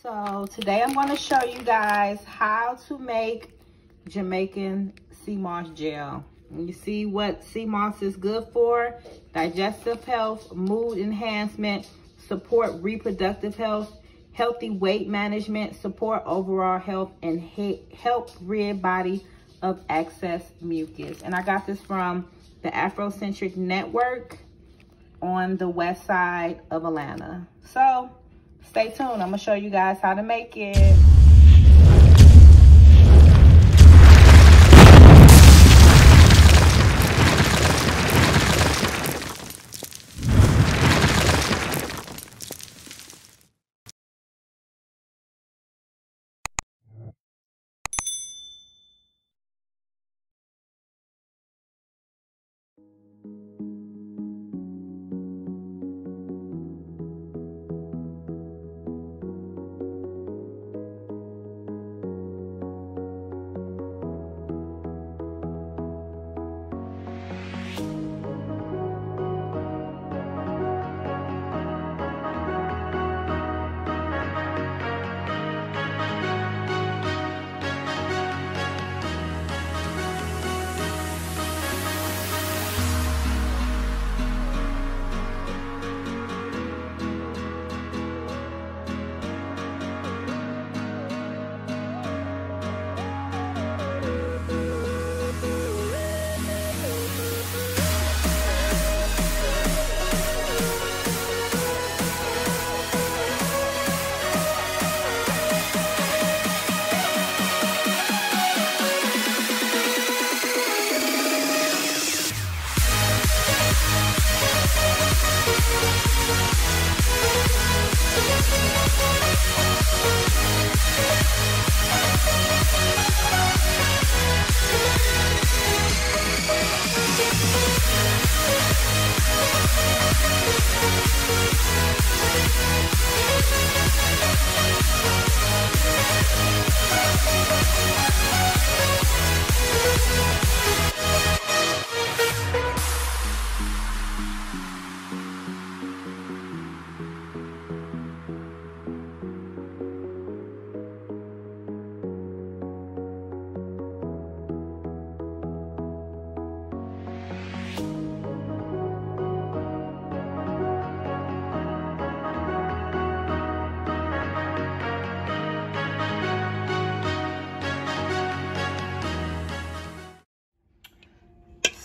So today I'm going to show you guys how to make Jamaican Seamoss gel. And you see what Seamoss is good for: digestive health, mood enhancement, support reproductive health, healthy weight management, support overall health, and help rid body of excess mucus. And I got this from the Afrocentric Network on the west side of Atlanta. So stay tuned. I'm gonna show you guys how to make it.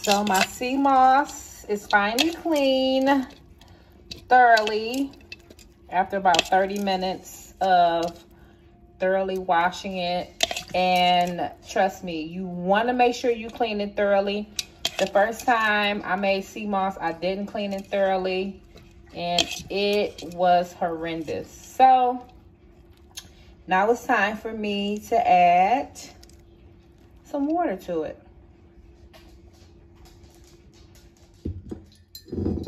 So my Seamoss is finally clean thoroughly after about 30 minutes of thoroughly washing it. And trust me, you want to make sure you clean it thoroughly. The first time I made Seamoss, I didn't clean it thoroughly and it was horrendous. So now it's time for me to add some water to it.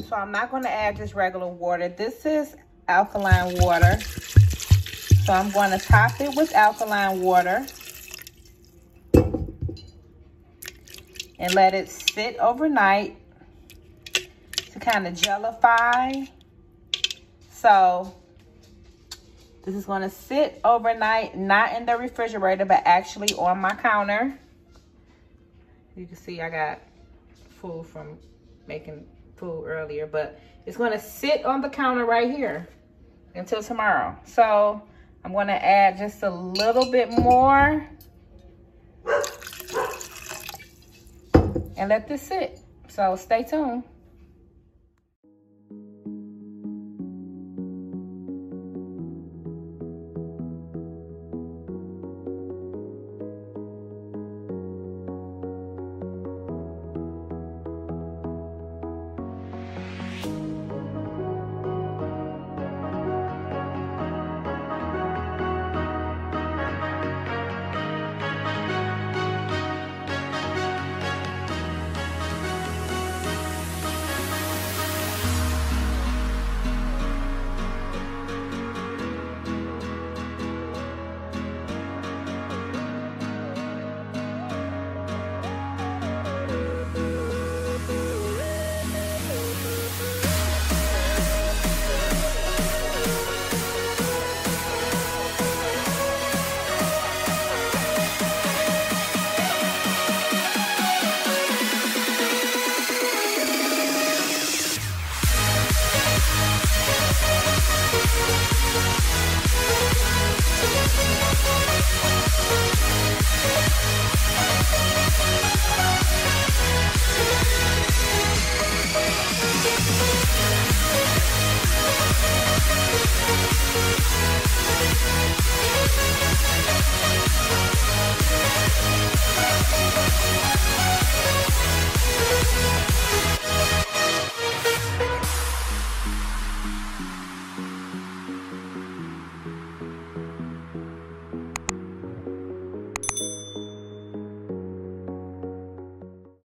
So I'm not going to add just regular water. This is alkaline water. So I'm going to top it with alkaline water and let it sit overnight to kind of gelify. So this is going to sit overnight, not in the refrigerator, but actually on my counter. You can see I got food from making food earlier, but it's going to sit on the counter right here until tomorrow. So I'm going to add just a little bit more and let this sit. So stay tuned.